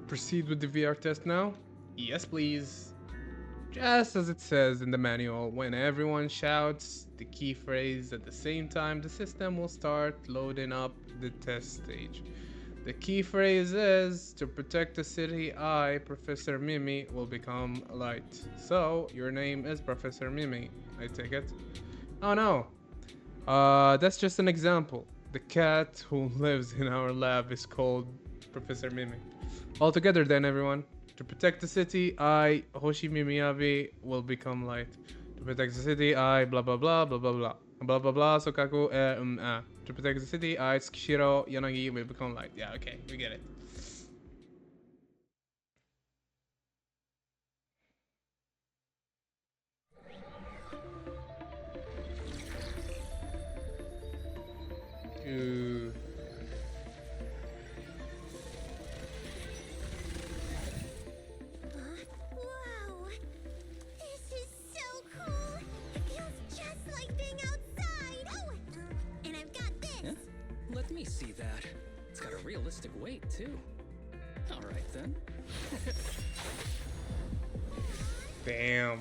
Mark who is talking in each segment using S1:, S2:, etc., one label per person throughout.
S1: Proceed with the VR test now? Yes, please. Just as it says in the manual, when everyone shouts the key phrase at the same time, the system will start loading up the test stage. The key phrase is to protect the city, I, Professor Mimi, will become light. So, your name is Professor Mimi, I take it? Oh no, that's just an example. The cat who lives in our lab is called Professor Mimi. All together then, everyone. To protect the city, I, Hoshimi Miyabi, will become light. To protect the city, I, blah blah blah blah blah blah. Blah blah blah, Sokaku, To protect the city, I, Tsukishiro Yanagi, will become light. Yeah, okay, we get it. Ooh.
S2: Wow! This is so cool! It feels just like being outside! Oh! And I've got this!
S3: Yeah? Let me see that. It's got a realistic weight, too. Alright then.
S1: Damn.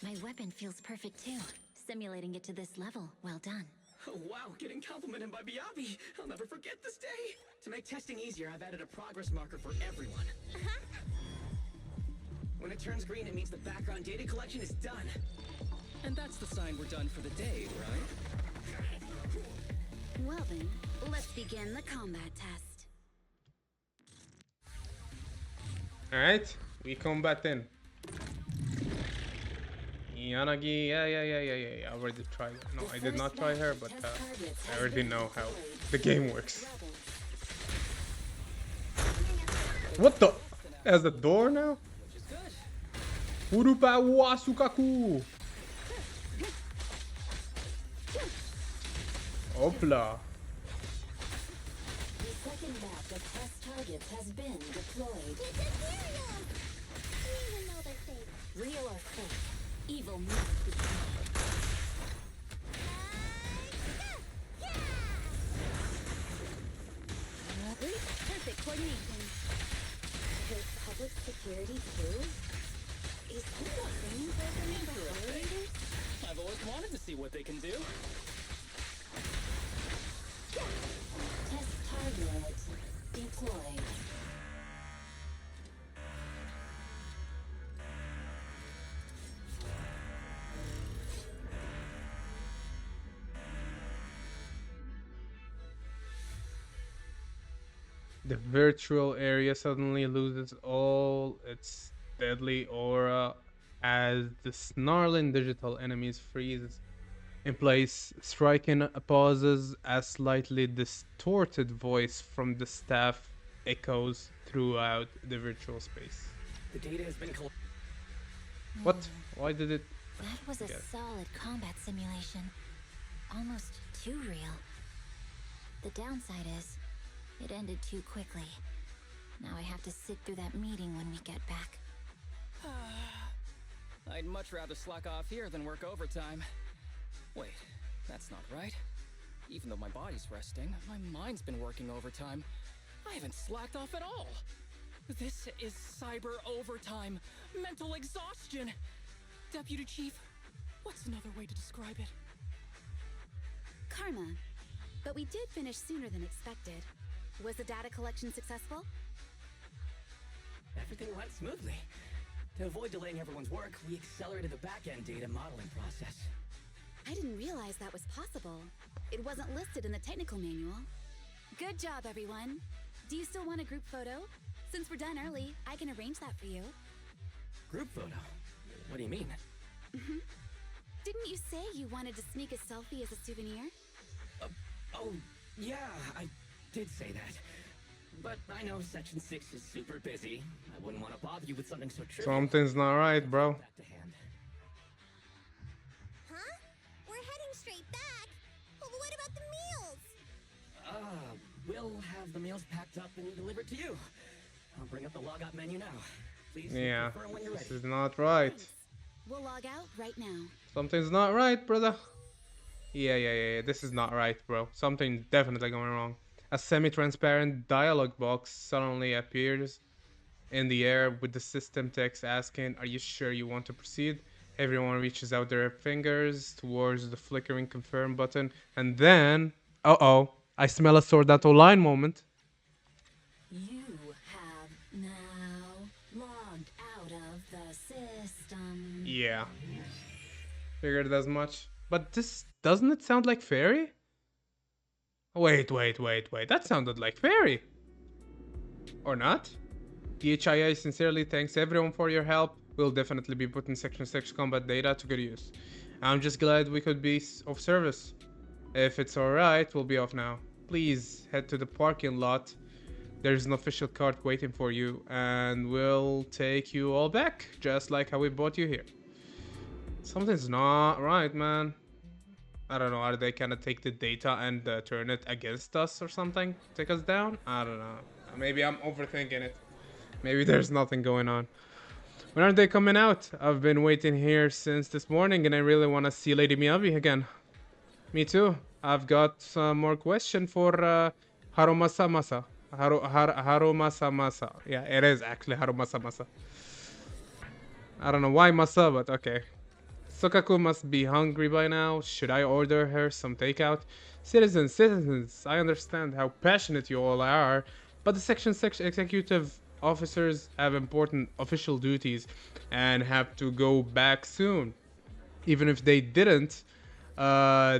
S4: My weapon feels perfect too. Simulating it to this level, well done.
S5: Oh, wow, getting complimented by Biabi. I'll never forget this day. To make testing easier, I've added a progress marker for everyone. When it turns green, it means the background data collection is done.
S3: And that's the sign we're done for the day, right?
S4: Well then, let's begin the combat test.
S1: Alright, we combat in. Yanagi, yeah. I already tried. No, I did not try her, but I already know how the game works. What the? Has a door now? Urupa wa Sukaku! Opla.
S4: The second batch of test targets has been deployed.
S2: It's a cereal! Even though they're fake.
S4: Real or fake, evil must be killed.
S2: Perfect coordination.
S4: There's public security too? Is this a training program for operators?
S3: I've always wanted to see what they can do.
S4: Test target deployed.
S1: The virtual area suddenly loses all its deadly aura as the snarling digital enemies freeze in place, striking pauses as slightly distorted voice from the staff echoes throughout the virtual space.
S5: The data has been collected.
S1: What? Why did it?
S4: That was a
S1: Okay.
S4: solid combat simulation. Almost too real. The downside is, it ended too quickly. Now I have to sit through that meeting when we get back.
S3: I'd much rather slack off here than work overtime. Wait, that's not right. Even though my body's resting, my mind's been working overtime. I haven't slacked off at all. This is cyber overtime. Mental exhaustion. Deputy Chief, what's another way to describe it?
S6: Karma. But we did finish sooner than expected. Was the data collection successful?
S5: Everything went smoothly. To avoid delaying everyone's work, we accelerated the back-end data modeling process.
S6: I didn't realize that was possible. It wasn't listed in the technical manual. Good job, everyone. Do you still want a group photo? Since we're done early, I can arrange that for you.
S5: Group photo? What do you mean?
S6: Didn't you say you wanted to sneak a selfie as a souvenir?
S5: Oh, yeah, I did say that. But I know Section 6 is super busy. I wouldn't want to bother you with something so trivial.
S1: Something's not right, bro.
S5: Back to hand.
S2: Huh? We're heading straight back. Well, what about the meals?
S5: We'll have the meals packed up and delivered to you. I'll bring up the logout menu now. Please
S1: Yeah,
S5: confirm when you're
S1: this
S5: ready.
S1: is not right.
S6: Thanks. We'll log out right now.
S1: Something's not right, brother. Yeah. This is not right, bro. Something definitely going wrong. A semi-transparent dialog box suddenly appears in the air with the system text asking, "Are you sure you want to proceed?" Everyone reaches out their fingers towards the flickering confirm button, and then, uh-oh, I smell a Sword Art Online moment.
S4: You have now logged out of the system.
S1: Yeah, figured as much. But this doesn't it sound like Fairy? Wait. That sounded like Fairy. Or not? DHIA sincerely thanks everyone for your help. We'll definitely be putting Section 6 combat data to good use. I'm just glad we could be of service. If it's alright, we'll be off now. Please head to the parking lot. There's an official cart waiting for you, and we'll take you all back, just like how we brought you here. Something's not right, man. I don't know, are they gonna take the data and turn it against us or something? Take us down? I don't know. Maybe I'm overthinking it. Maybe there's nothing going on. When are they coming out? I've been waiting here since this morning and I really want to see Lady Miyabi again. Me too. I've got some more question for Harumasa Masa. Harumasa Masa. Yeah, it is actually Harumasa Masa. I don't know why Masa, but okay. Sokaku must be hungry by now. Should I order her some takeout? Citizens, I understand how passionate you all are, but the Section 6 executive officers have important official duties and have to go back soon. Even if they didn't,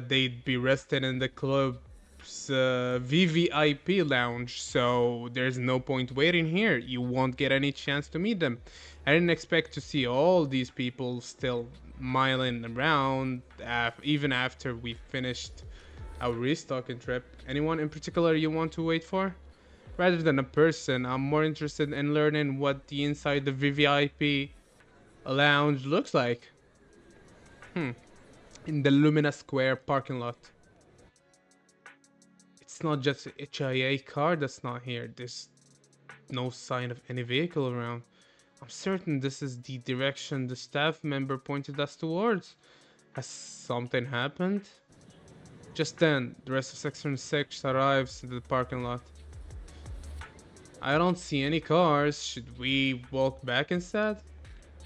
S1: they'd be resting in the club's VVIP lounge, so there's no point waiting here. You won't get any chance to meet them. I didn't expect to see all these people still miling around even after we finished our restocking trip. Anyone in particular you want to wait for? Rather than a person, I'm more interested in learning what the inside the VVIP lounge looks like. In the Lumina Square parking lot. It's not just a HIA car that's not here. There's no sign of any vehicle around. I'm certain this is the direction the staff member pointed us towards. Has something happened? Just then, the rest of Section 6 arrives in the parking lot. I don't see any cars. Should we walk back instead?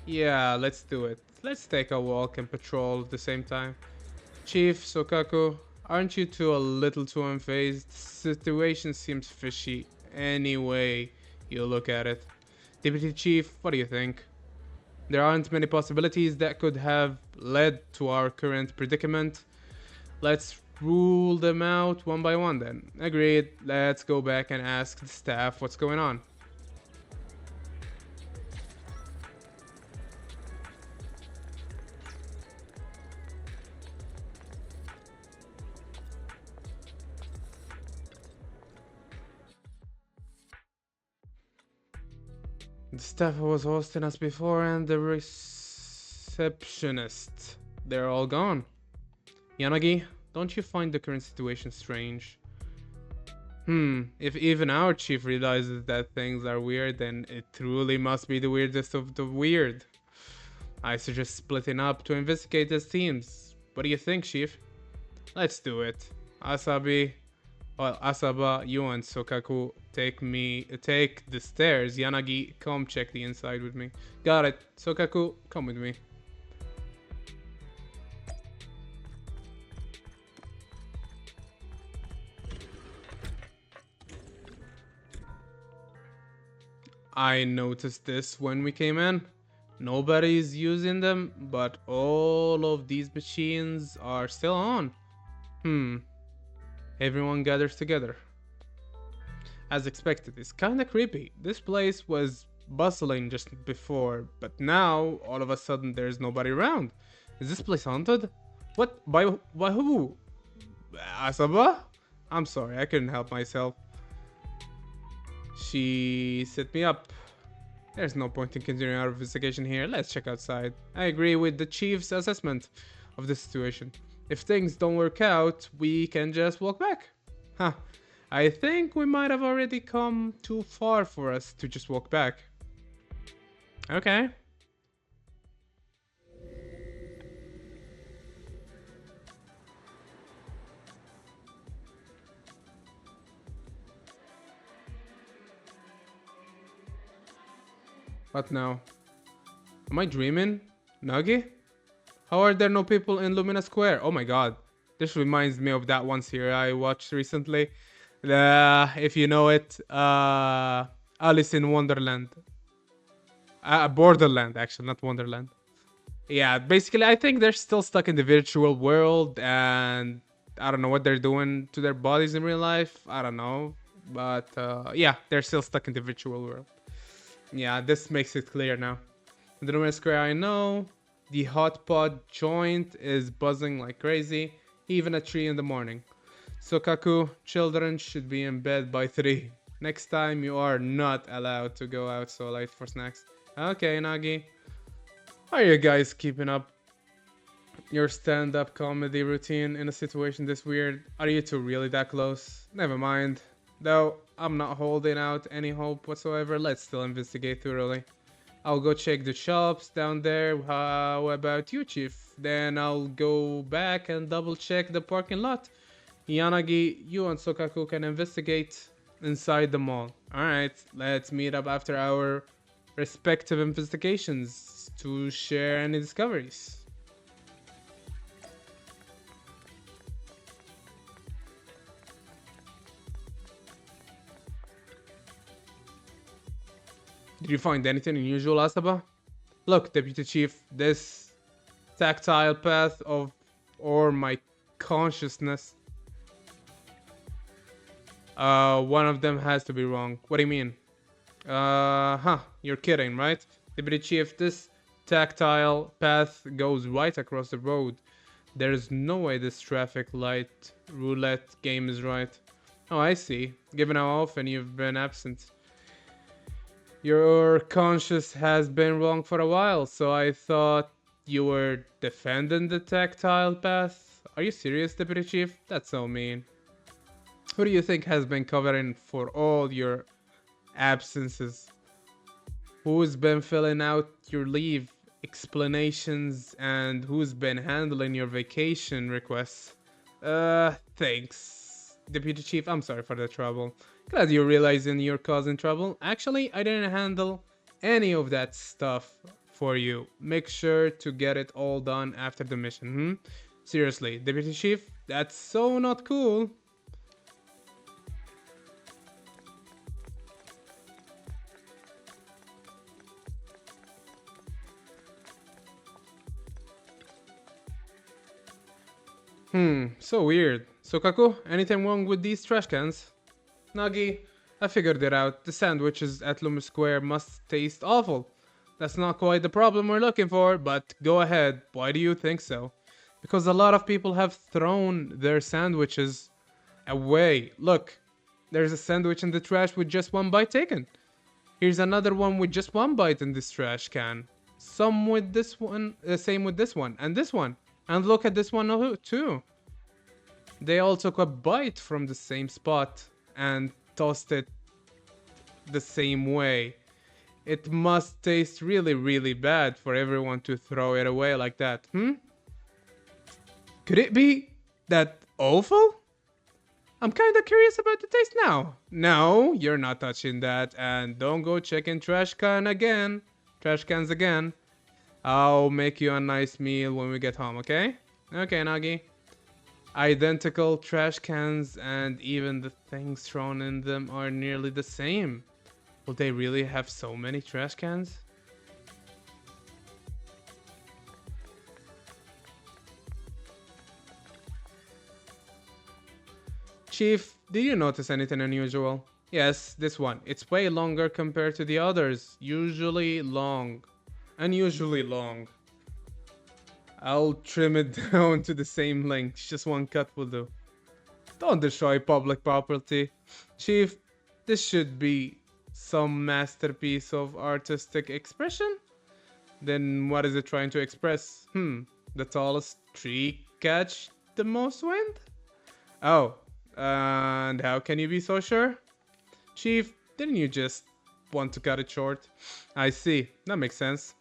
S1: Yeah, let's do it. Let's take a walk and patrol at the same time. Chief, Sokaku, aren't you two a little too unfazed? The situation seems fishy any way you look at it. Deputy Chief, what do you think? There aren't many possibilities that could have led to our current predicament. Let's rule them out one by one then. Agreed. Let's go back and ask the staff what's going on. The staff who was hosting us before and the receptionist. They're all gone. Yanagi, don't you find the current situation strange? If even our chief realizes that things are weird, then it truly must be the weirdest of the weird. I suggest splitting up to investigate as teams. What do you think, Chief? Let's do it. Asaba, you and Sokaku take the stairs. Yanagi, come check the inside with me. Got it. Sokaku, come with me. I noticed this when we came in. Nobody's using them, but all of these machines are still on. Everyone gathers together. As expected, it's kinda creepy. This place was bustling just before, but now, all of a sudden, there's nobody around. Is this place haunted? What? By who? Asaba? I'm sorry, I couldn't help myself. She set me up. There's no point in continuing our investigation here. Let's check outside. I agree with the chief's assessment of the situation. If things don't work out, we can just walk back. Huh. I think we might have already come too far for us to just walk back. Okay. What now? Am I dreaming? Nuggy? How are there no people in Lumina Square? Oh my god. This reminds me of that one series I watched recently. If you know it, Alice in Wonderland. Borderland, actually, not Wonderland. Yeah, basically, I think they're still stuck in the virtual world and I don't know what they're doing to their bodies in real life. I don't know. But yeah, they're still stuck in the virtual world. Yeah, this makes it clear now. In the Lumen Square, I know. The hot pot joint is buzzing like crazy, even at 3 in the morning. So, Kaku, children should be in bed by 3. Next time, you are not allowed to go out so late for snacks. Okay, Nagi. How are you guys keeping up your stand-up comedy routine in a situation this weird? Are you two really that close? Never mind. Though, I'm not holding out any hope whatsoever. Let's still investigate thoroughly. I'll go check the shops down there. How about you, Chief? Then I'll go back and double check the parking lot. Yanagi, you and Sokaku can investigate inside the mall. Alright, let's meet up after our respective investigations to share any discoveries. Did you find anything unusual, Asaba? Look, Deputy Chief, this tactile path of or my consciousness. One of them has to be wrong. What do you mean? You're kidding, right? Deputy Chief, this tactile path goes right across the road. There's no way this traffic light roulette game is right. Oh, I see. Given how often you've been absent. Your conscience has been wrong for a while, so I thought you were defending the tactile path. Are you serious, Deputy Chief? That's so mean. Who do you think has been covering for all your absences? Who's been filling out your leave explanations and who's been handling your vacation requests? Thanks. Deputy Chief, I'm sorry for the trouble. Glad you're realizing you're causing trouble. Actually, I didn't handle any of that stuff for you. Make sure to get it all done after the mission, Seriously, Deputy Chief, that's so not cool. So weird. So Kaku, anything wrong with these trash cans? Nagi, I figured it out. The sandwiches at Loomis Square must taste awful. That's not quite the problem we're looking for, but go ahead. Why do you think so? Because a lot of people have thrown their sandwiches away. Look, there's a sandwich in the trash with just one bite taken. Here's another one with just one bite in this trash can. Some with this one, same with this one, and this one. And look at this one too. They all took a bite from the same spot and tossed it the same way. It must taste really, really bad for everyone to throw it away like that, Could it be that awful? I'm kinda curious about the taste now. No, you're not touching that, and don't go checking trash cans again. I'll make you a nice meal when we get home, okay? Okay, Nagi. Identical trash cans and even the things thrown in them are nearly the same. Will they really have so many trash cans? Chief, did you notice anything unusual? Yes, this one. It's way longer compared to the others. Usually long. Unusually long. I'll trim it down to the same length. Just one cut will do. Don't destroy public property. Chief, this should be some masterpiece of artistic expression? Then what is it trying to express? The tallest tree catch the most wind? Oh, and how can you be so sure? Chief, didn't you just want to cut it short? I see, that makes sense.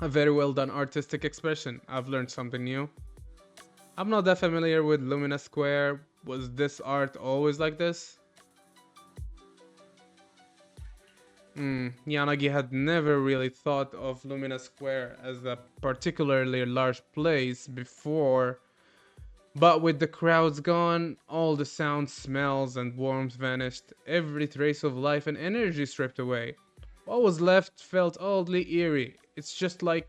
S1: A very well done artistic expression. I've learned something new. I'm not that familiar with Lumina Square. Was this art always like this? Yanagi had never really thought of Lumina Square as a particularly large place before, but with the crowds gone, all the sounds, smells, and warmth vanished, every trace of life and energy stripped away. What was left felt oddly eerie. It's just like,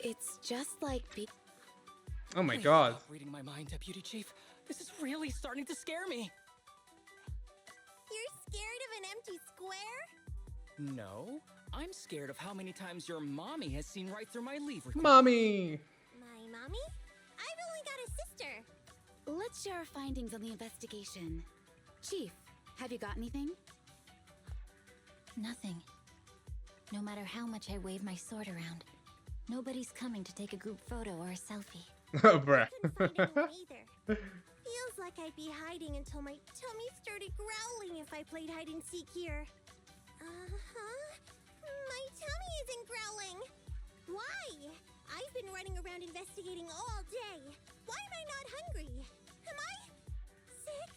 S6: It's just like
S1: oh my
S3: Please
S1: god.
S3: stop reading my mind, Deputy Chief. This is really starting to scare me.
S2: You're scared of an empty square?
S3: No, I'm scared of how many times your mommy has seen right through my leave request.
S1: Mommy!
S2: My mommy? I've only got a sister.
S6: Let's share our findings on the investigation. Chief, have you got anything?
S4: Nothing. No matter how much I wave my sword around, nobody's coming to take a group photo or a selfie.
S1: Oh, bruh.
S2: Couldn't find anyone either. Feels like I'd be hiding until my tummy started growling if I played hide and seek here. My tummy isn't growling. Why? I've been running around investigating all day. Why am I not hungry? Am I sick?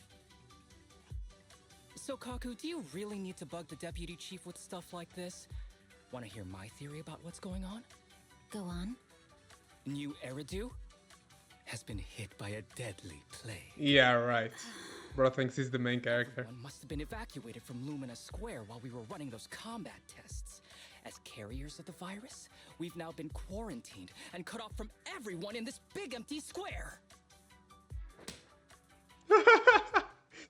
S3: So, Kaku, do you really need to bug the Deputy Chief with stuff like this? Want to hear my theory about what's going on?
S4: Go on.
S3: New Eridu has been hit by a deadly plague.
S1: Yeah, right. Bro thinks he's the main character.
S3: One must have been evacuated from Lumina Square while we were running those combat tests. As carriers of the virus, we've now been quarantined and cut off from everyone in this big empty square.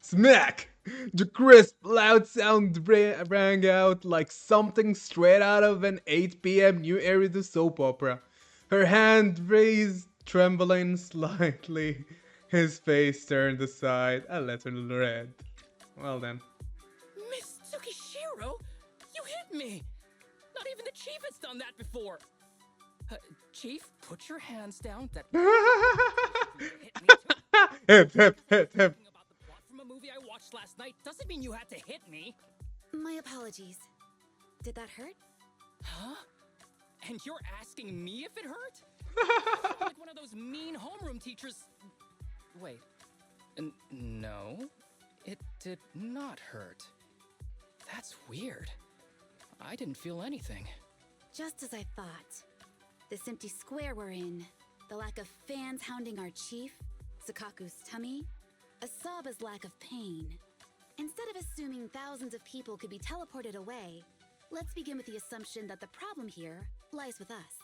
S1: Smack! The crisp, loud sound rang out like something straight out of an 8 p.m. New Eridu soap opera. Her hand raised, trembling slightly. His face turned aside, a little red. Well then.
S3: Miss Tsukishiro, you hit me! Not even the Chief has done that before! Chief, put your hands down. That hit me too.
S1: Hip, hip, hip, hip.
S3: Talking about the plot from a movie I watched last night doesn't mean you had to hit me.
S6: My apologies. Did that hurt?
S3: Huh? And you're asking me if it hurt? Like one of those mean homeroom teachers. Wait. No, it did not hurt. That's weird. I didn't feel anything.
S6: Just as I thought. This empty square we're in, the lack of fans hounding our chief, Sakaku's tummy, Asaba's lack of pain. Instead of assuming thousands of people could be teleported away, let's begin with the assumption that the problem here lies with us.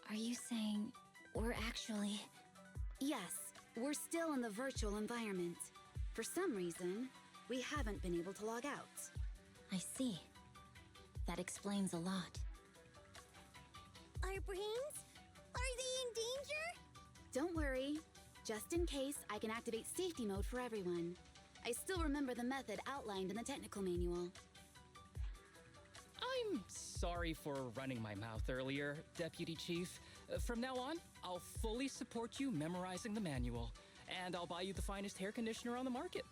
S4: Are you saying we're actually...
S6: Yes, we're still in the virtual environment. For some reason, we haven't been able to log out.
S4: I see. That explains a lot.
S2: Our brains? Are they in danger?
S6: Don't worry. Just in case, I can activate safety mode for everyone. I still remember the method outlined in the technical manual.
S3: I'm sorry for running my mouth earlier, Deputy Chief. From now on, I'll fully support you memorizing the manual, and I'll buy you the finest hair conditioner on the market.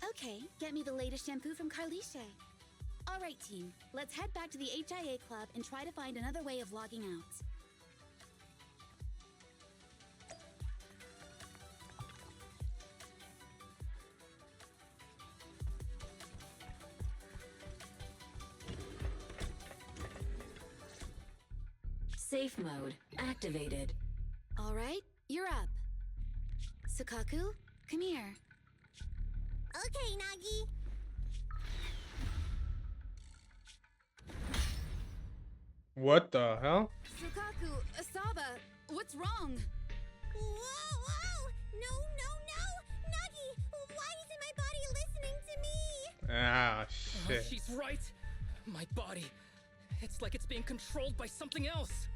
S6: Okay, get me the latest shampoo from Carliche. All right, team, let's head back to the HIA Club and try to find another way of logging out.
S4: Safe mode activated.
S6: All right, you're up. Sakaku, come here.
S2: Okay, Nagi.
S1: What the hell?
S6: Sakaku, Asaba, what's wrong?
S2: Whoa! No! Nagi, why isn't my body listening to me?
S1: Ah,
S3: Oh,
S1: shit.
S3: she's right. My body. It's like it's being controlled by something else.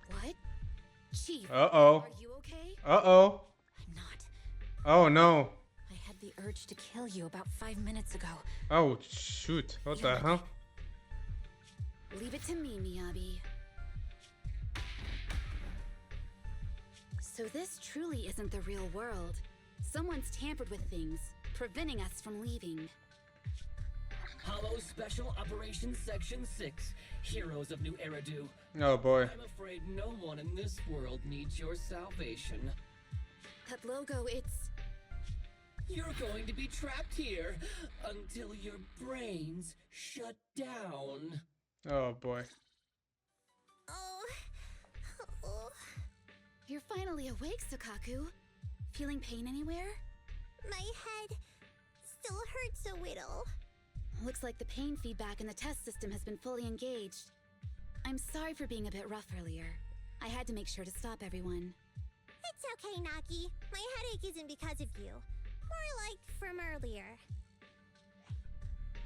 S6: What? Chief,
S1: Uh-oh.
S6: are you okay?
S1: Uh-oh.
S4: I'm not.
S1: Oh, no.
S4: I had the urge to kill you about 5 minutes ago.
S1: Oh, shoot. What the hell?
S6: Leave it to me, Miyabi. So this truly isn't the real world. Someone's tampered with things, preventing us from leaving.
S5: Hollow Special Operations Section 6, Heroes of New Eridu.
S1: Oh, boy.
S5: I'm afraid no one in this world needs your salvation.
S6: That logo, it's...
S5: You're going to be trapped here until your brains shut down.
S1: Oh boy.
S2: Oh. Oh.
S6: You're finally awake, Sukaku. Feeling pain anywhere?
S2: My head still hurts a little.
S6: Looks like the pain feedback in the test system has been fully engaged. I'm sorry for being a bit rough earlier. I had to make sure to stop everyone.
S2: It's okay, Nagi. My headache isn't because of you. More like from earlier.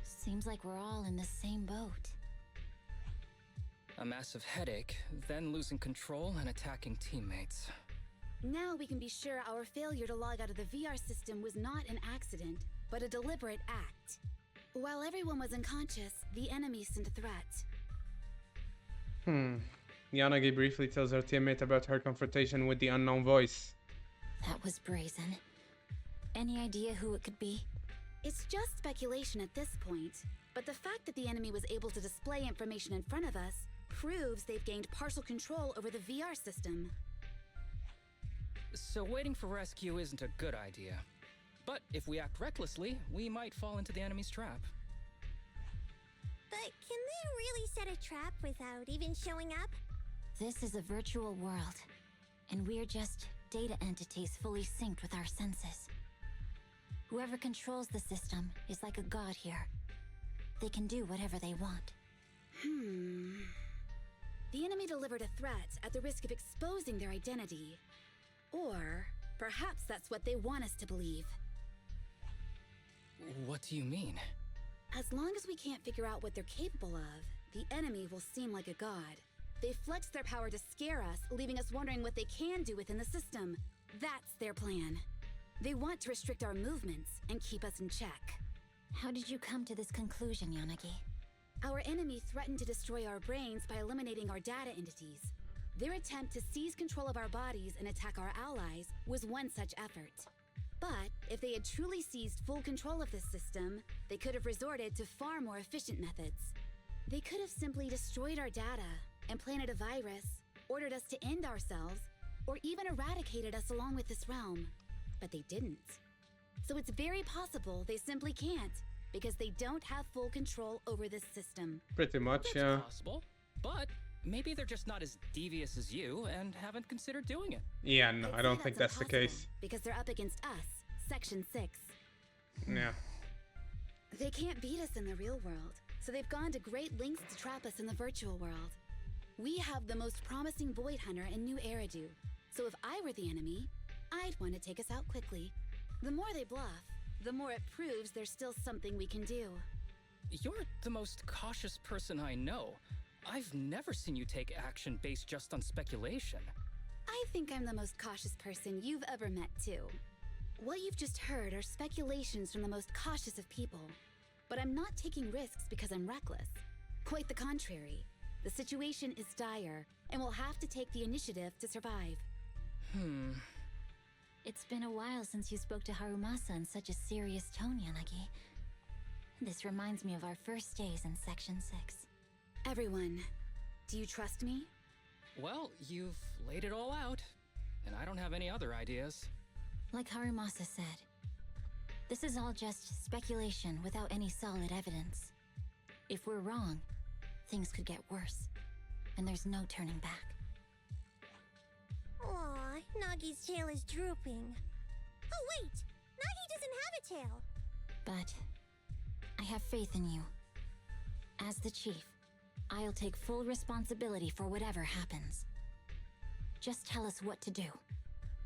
S4: Seems like we're all in the same boat.
S3: A massive headache, then losing control and attacking teammates.
S6: Now we can be sure our failure to log out of the VR system was not an accident, but a deliberate act. While everyone was unconscious, the enemy sent a threat.
S1: Yanagi briefly tells her teammate about her confrontation with the unknown voice.
S4: That was brazen. Any idea who it could be?
S6: It's just speculation at this point, but the fact that the enemy was able to display information in front of us proves they've gained partial control over the VR system.
S3: So waiting for rescue isn't a good idea. But if we act recklessly, we might fall into the enemy's trap.
S2: But can they really set a trap without even showing up?
S4: This is a virtual world, and we're just data entities fully synced with our senses. Whoever controls the system is like a god here. They can do whatever they want.
S6: The enemy delivered a threat at the risk of exposing their identity. Or perhaps that's what they want us to believe.
S3: What do you mean?
S6: As long as we can't figure out what they're capable of, the enemy will seem like a god. They flex their power to scare us, leaving us wondering what they can do within the system. That's their plan. They want to restrict our movements and keep us in check.
S4: How did you come to this conclusion, Yanagi?
S6: Our enemy threatened to destroy our brains by eliminating our data entities. Their attempt to seize control of our bodies and attack our allies was one such effort. But if they had truly seized full control of this system, they could have resorted to far more efficient methods. They could have simply destroyed our data, implanted a virus, ordered us to end ourselves, or even eradicated us along with this realm. But they didn't. So it's very possible they simply can't, because they don't have full control over this system.
S1: Pretty much,
S3: That's
S1: yeah.
S3: possible. But maybe they're just not as devious as you and haven't considered doing it.
S1: Yeah, no,
S6: I'd
S1: I
S6: say
S1: don't think that's the
S6: impossible,
S1: case.
S6: Because they're up against us, Section 6.
S1: Yeah.
S6: They can't beat us in the real world, so they've gone to great lengths to trap us in the virtual world. We have the most promising Void Hunter in New Eridu, so if I were the enemy, I'd want to take us out quickly. The more they bluff, the more it proves there's still something we can do.
S3: You're the most cautious person I know. I've never seen you take action based just on speculation.
S6: I think I'm the most cautious person you've ever met, too. What you've just heard are speculations from the most cautious of people. But I'm not taking risks because I'm reckless. Quite the contrary. The situation is dire, and we'll have to take the initiative to survive.
S4: It's been a while since you spoke to Harumasa in such a serious tone, Yanagi. This reminds me of our first days in Section 6.
S6: Everyone, do you trust me?
S3: Well, you've laid it all out, and I don't have any other ideas.
S4: Like Harumasa said, this is all just speculation without any solid evidence. If we're wrong, things could get worse, and there's no turning back.
S2: Aw, Nagi's tail is drooping. Oh wait! Nagi doesn't have a tail!
S4: But I have faith in you. As the chief, I'll take full responsibility for whatever happens. Just tell us what to do.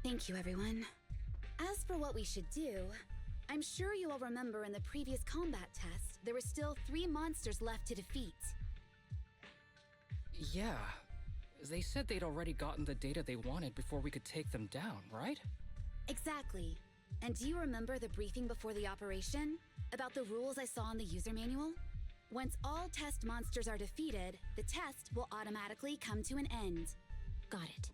S6: Thank you, everyone. As for what we should do, I'm sure you all remember in the previous combat test, there were still 3 monsters left to defeat.
S3: Yeah. They said they'd already gotten the data they wanted before we could take them down, right?
S6: Exactly. And do you remember the briefing before the operation? About the rules I saw in the user manual? Once all test monsters are defeated, the test will automatically come to an end.
S4: Got it.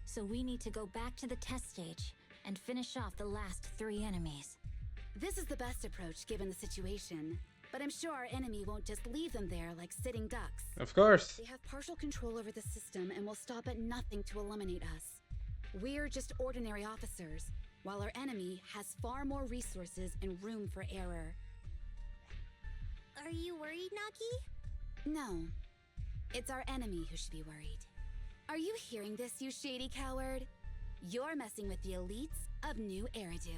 S4: So we need to go back to the test stage and finish off the last 3 enemies.
S6: This is the best approach given the situation, but I'm sure our enemy won't just leave them there like sitting ducks.
S1: Of course.
S6: They have partial control over the system and will stop at nothing to eliminate us. We're just ordinary officers, while our enemy has far more resources and room for error.
S2: Are you worried, Naki?
S6: No, it's our enemy who should be worried. Are you hearing this, you shady coward? You're messing with the elites of New Eridu.